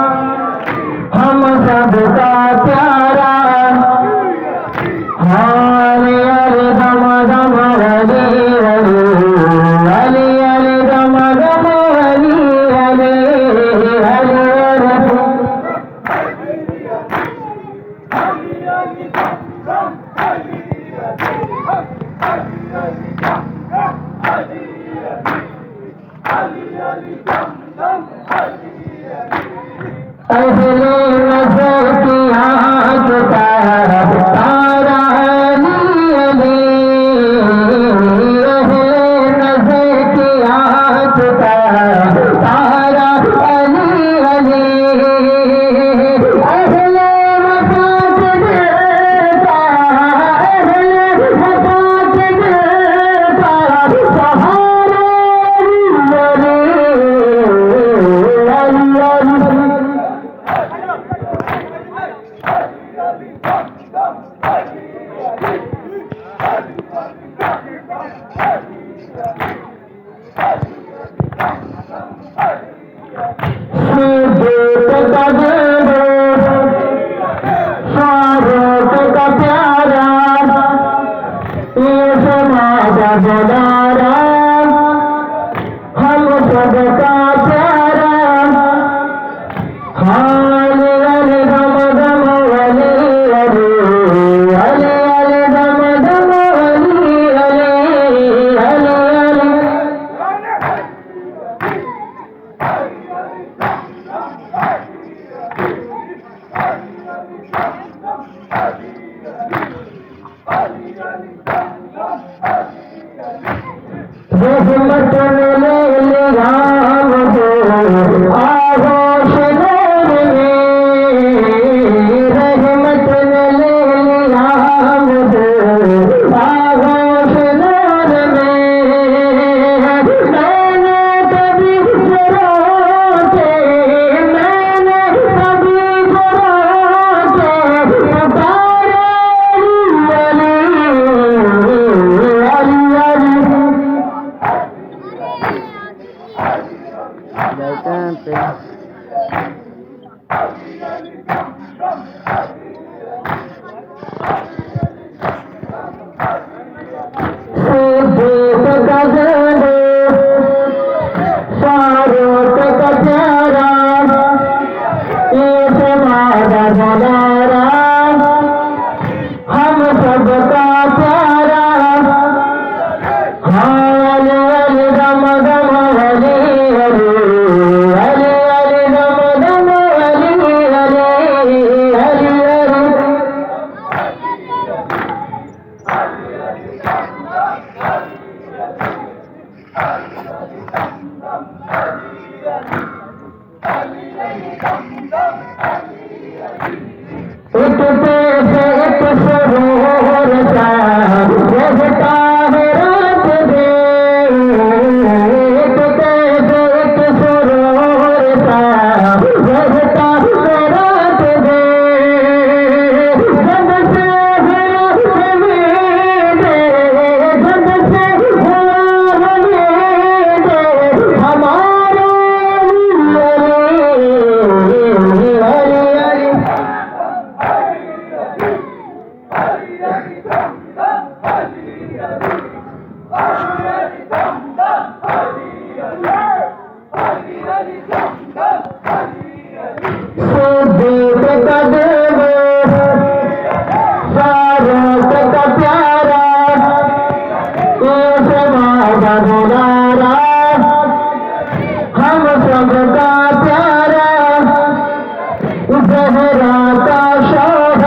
हम सबका प्यारा हरे हरे दम दम हरे हरे हरे हरे दम दम हरे हरे हरे पहले नजर की आँख तारा तारा अली पहले नजर की आँख तारा तारा अली अहले वफात देता अहले वफात देता सहारा हम सबका प्यारा हरे हरे दम दम हरे हरे हरे हरे दम दम हरे हरे हरे रहमत ले लिया मुझे आगोश नूर में रहमत ले लिया मुझे आगोश नूर में मैंने कभी जराते मैंने कभी जराते पुकारा हम सबका प्यारा हरे हरे दम दम हरे हरे हरे हरे दम दम हरे हरे हरे हरे उठते से एक सरोवर सा बहता है रात दिन उठते से एक सरोवर सा बहता है रात दिन जब से जब से हमारे हम सबका प्यारा जहरा का शाह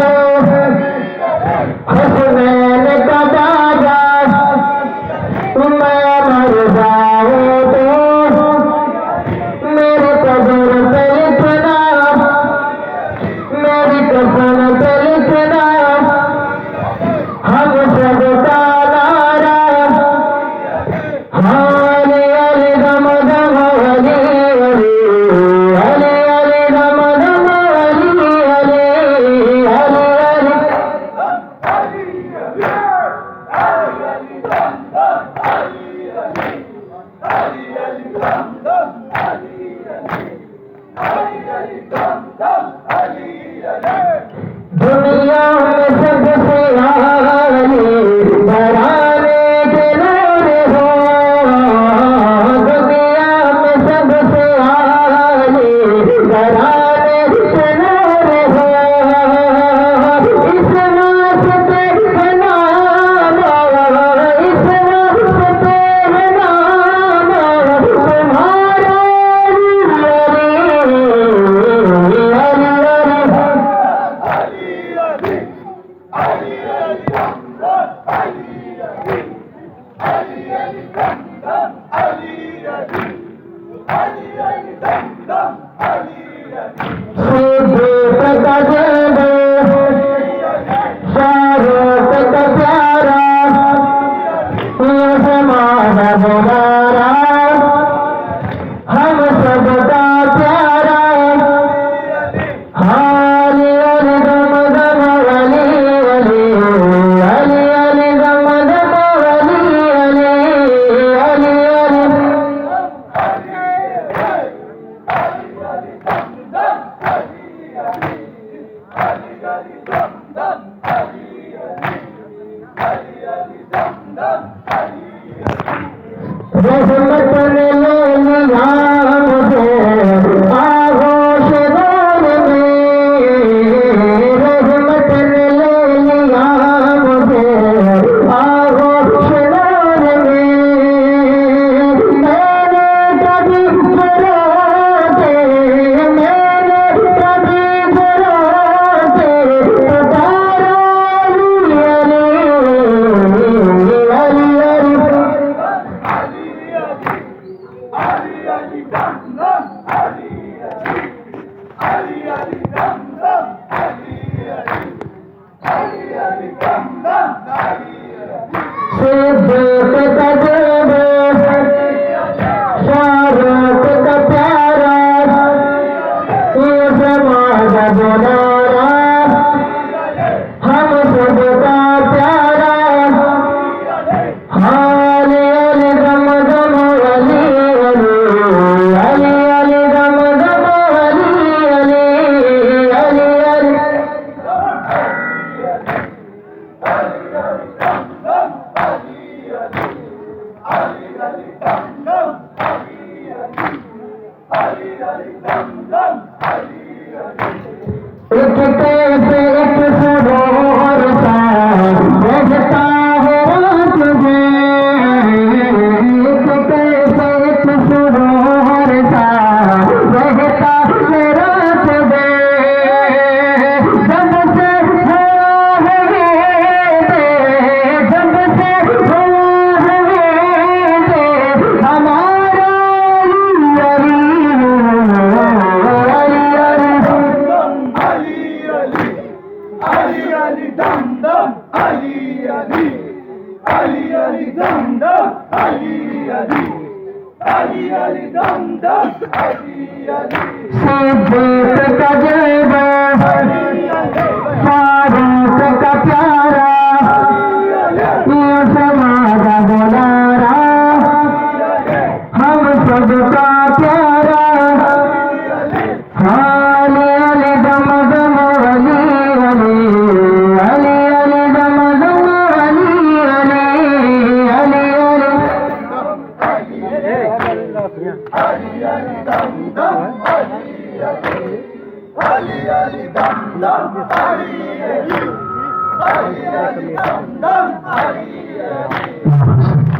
हसनैन का दादा मैं मर जाऊं तो मेरी कब्र पे लिखना मेरी कफन पे लिखना हम सब का नारा अली अली दम दम अली अली अली अली दम दम अली अली अली अली दुनिया में सबसे आली बराने के नूर हो दुनिया में सबसे आली बराने के नूर हो इस वास्ते है नाम इस वास्ते है नाम तुम्हारा हम सबका प्यारा अली अली दम दम अली अली अली अली दम दम अली अली अली अली रहमत ने ले लिया मुझे आगोश दौर में रहमत ने ले लिया मुझे आगोश दौर में मैंने कभी जराते मैंने कभी जराते पुकारा अली अली अली अली सिद्दीक़ का देवा शाहरुख का प्यारा ये ज़माना दुलारा हम सबका प्यारा अली अली दम दम अली अली अली अली दम दम अली अली अली अली एक कैसे एक सरोवर सा बहता है रात में एक कैसे एक सरोवर सा बहता है रात में जब से हुआ है जब से हुआ है हमारा अली सिद्दीक़ का जेबा फारूक का प्यारा ये समाजा दुलारा हम सबका प्यारा अली अली दम दम अली अली अली अली दम दम अली अली अली अली